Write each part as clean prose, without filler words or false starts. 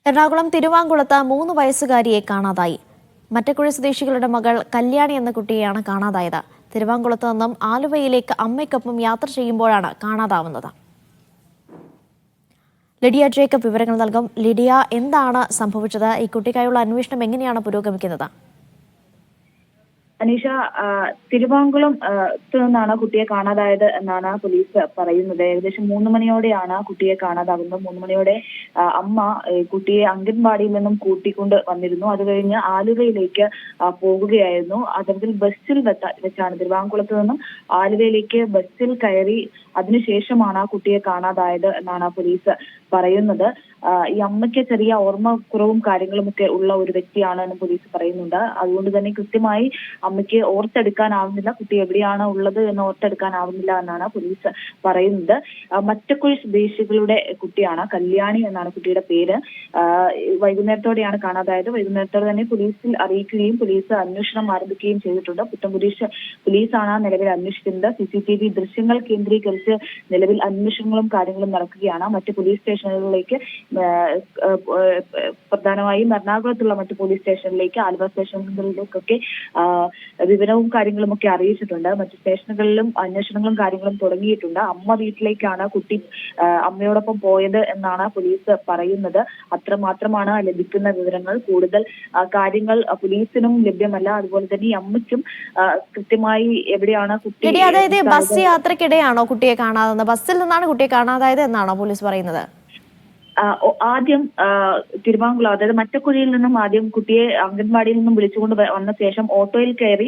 എറണാകുളം തിരുവാങ്കുളത്ത് 3 വയസ്സുകാരിയെ കാണാതായി. മറ്റക്കുഴി സ്വദേശികളുടെ മകൾ കല്യാണി എന്ന കുട്ടിയെയാണ് കാണാതായത്. തിരുവാങ്കുളത്ത് നിന്നും ആലുവയിലേക്ക് അമ്മയ്ക്കൊപ്പം യാത്ര ചെയ്യുമ്പോഴാണ് കാണാതാവുന്നത്. ലിഡിയ ജേക്കബ് വിവരങ്ങൾ നൽകും. ലിഡിയ, എന്താണ് സംഭവിച്ചത്? ഈ കുട്ടിക്കായുള്ള അന്വേഷണം എങ്ങനെയാണ് പുരോഗമിക്കുന്നത്? അനീഷ, തിരുവാങ്കുളം നിന്നാണ് കുട്ടിയെ കാണാതായത് എന്നാണ് പോലീസ് പറയുന്നത്. ഏകദേശം 3 മണിയോടെയാണ് കുട്ടിയെ കാണാതാകുന്നത്. 3 മണിയോടെ അമ്മ കുട്ടിയെ അംഗൻവാടിയിൽ നിന്നും കൂട്ടിക്കൊണ്ട് വന്നിരുന്നു. അത് കഴിഞ്ഞ് ആലുവയിലേക്ക് പോകുകയായിരുന്നു. അത്തരത്തിൽ ബസ്സിൽ വെച്ചാണ് തിരുവാങ്കുളത്ത് നിന്നും ആലുവയിലേക്ക് ബസ്സിൽ കയറി അതിനുശേഷമാണ് ആ കുട്ടിയെ കാണാതായത് എന്നാണ് പോലീസ് പറയുന്നത്. ഈ അമ്മയ്ക്ക് ചെറിയ ഓർമ്മക്കുറവും കാര്യങ്ങളും ഒക്കെ ഉള്ള ഒരു വ്യക്തിയാണ് എന്ന് പോലീസ് പറയുന്നുണ്ട്. അതുകൊണ്ട് തന്നെ കൃത്യമായി അമ്മയ്ക്ക് ഓർത്തെടുക്കാനാവുന്നില്ല, കുട്ടി എവിടെയാണ് ഉള്ളത് എന്ന് ഓർത്തെടുക്കാനാവുന്നില്ല എന്നാണ് പോലീസ് പറയുന്നത്. മറ്റക്കുഴി സ്വദേശികളുടെ കുട്ടിയാണ്, കല്യാണി എന്നാണ് കുട്ടിയുടെ പേര്. വൈകുന്നേരത്തോടെയാണ് കാണാതായത്. വൈകുന്നേരത്തോടെ തന്നെ പോലീസിൽ അറിയിക്കുകയും പോലീസ് അന്വേഷണം ആരംഭിക്കുകയും ചെയ്തിട്ടുണ്ട്. പുത്തൻകുരിശ് പോലീസാണ് നിലവിൽ അന്വേഷിക്കുന്നത്. CCTV ദൃശ്യങ്ങൾ കേന്ദ്രീകരിച്ച് നിലവിൽ അന്വേഷണങ്ങളും കാര്യങ്ങളും നടക്കുകയാണ്. മറ്റ് പോലീസ് സ്റ്റേഷനുകളിലേക്ക്, പ്രധാനമായും എറണാകുളത്തുള്ള മറ്റ് പോലീസ് സ്റ്റേഷനിലേക്ക്, ആലുവ സ്റ്റേഷനുകളിലേക്കൊക്കെ വിവരവും കാര്യങ്ങളും ഒക്കെ അറിയിച്ചിട്ടുണ്ട്. മറ്റ് സ്റ്റേഷനുകളിലും അന്വേഷണങ്ങളും കാര്യങ്ങളും തുടങ്ങിയിട്ടുണ്ട്. അമ്മ വീട്ടിലേക്കാണ് കുട്ടി അമ്മയോടൊപ്പം പോയത് എന്നാണ് പോലീസ് പറയുന്നത്. അത്രമാത്രമാണ് ലഭിക്കുന്ന വിവരങ്ങൾ. കൂടുതൽ കാര്യങ്ങൾ പോലീസിനും ലഭ്യമല്ല. അതുപോലെ തന്നെ ഈ അമ്മയ്ക്കും കൃത്യമായി എവിടെയാണ് കുട്ടി, അതായത് ബസ് യാത്രക്കിടെയാണോ കുട്ടിയെ കാണാതായത്? ബസ്സിൽ നിന്നാണ് കുട്ടിയെ കാണാതായത് എന്നാണോ പോലീസ് പറയുന്നത്? ആദ്യം തിരുവാങ്കുളം, അതായത് മറ്റക്കുഴിയിൽ നിന്നും ആദ്യം കുട്ടിയെ അംഗൻവാടിയിൽ നിന്നും വിളിച്ചുകൊണ്ട് വന്ന ശേഷം ഓട്ടോയിൽ കയറി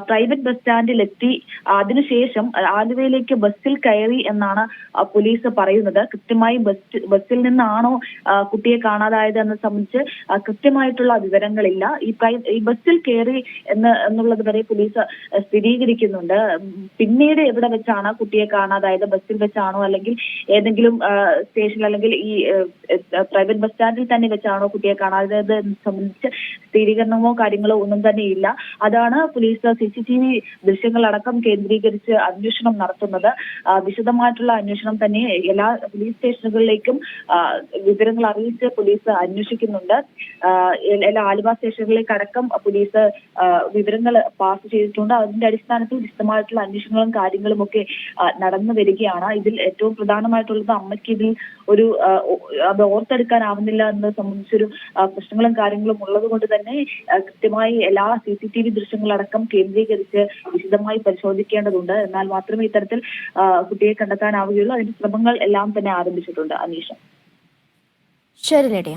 പ്രൈവറ്റ് ബസ് സ്റ്റാൻഡിലെത്തി. അതിനുശേഷം ആലുവയിലേക്ക് ബസ്സിൽ കയറി എന്നാണ് പോലീസ് പറയുന്നത്. കൃത്യമായി ബസ്സിൽ നിന്നാണോ കുട്ടിയെ കാണാതായത് എന്നത് സംബന്ധിച്ച് കൃത്യമായിട്ടുള്ള വിവരങ്ങളില്ല. ഈ ബസ്സിൽ കയറി എന്നുള്ളത് വരെ പോലീസ് സ്ഥിരീകരിക്കുന്നുണ്ട്. പിന്നീട് എവിടെ വെച്ചാണ് കുട്ടിയെ കാണാതായത്, ബസ്സിൽ വെച്ചാണോ അല്ലെങ്കിൽ ഏതെങ്കിലും സ്റ്റേഷനിൽ അല്ലെങ്കിൽ ഈ പ്രൈവറ്റ് ബസ് സ്റ്റാൻഡിൽ തന്നെ വെച്ചാണോ കുട്ടിയെ കാണാതായത് എന്ന് സംബന്ധിച്ച് സ്ഥിരീകരണമോ കാര്യങ്ങളോ ഒന്നും തന്നെ ഇല്ല. അതാണ് പോലീസ് CCTV ദൃശ്യങ്ങളടക്കം കേന്ദ്രീകരിച്ച് അന്വേഷണം നടത്തുന്നത്. വിശദമായിട്ടുള്ള അന്വേഷണം തന്നെ എല്ലാ പോലീസ് സ്റ്റേഷനുകളിലേക്കും വിവരങ്ങൾ അറിയിച്ച് പോലീസ് അന്വേഷിക്കുന്നുണ്ട്. എല്ലാ ആലുവ സ്റ്റേഷനുകളിലേക്ക് അടക്കം പോലീസ് വിവരങ്ങൾ പാസ് ചെയ്തിട്ടുണ്ട്. അതിന്റെ അടിസ്ഥാനത്തിൽ വിശദമായിട്ടുള്ള അന്വേഷണങ്ങളും കാര്യങ്ങളും ഒക്കെ നടന്നു വരികയാണ്. ഇതിൽ ഏറ്റവും പ്രധാനമായിട്ടുള്ളത് അമ്മയ്ക്ക് ഇതിൽ ഒരു അത് ഓർത്തെടുക്കാനാവുന്നില്ല എന്നത് സംബന്ധിച്ചൊരു പ്രശ്നങ്ങളും കാര്യങ്ങളും ഉള്ളത് കൊണ്ട് തന്നെ കൃത്യമായി എല്ലാ CCTV ദൃശ്യങ്ങളടക്കം കേന്ദ്രീകരിച്ച് വിശദമായി പരിശോധിക്കേണ്ടതുണ്ട്. എന്നാൽ മാത്രമേ ഇത്തരത്തിൽ കുട്ടിയെ കണ്ടെത്താനാവുകയുള്ളൂ. അതിന്റെ ശ്രമങ്ങൾ എല്ലാം തന്നെ ആരംഭിച്ചിട്ടുണ്ട്. അനീഷ. ശരി ലിഡിയ.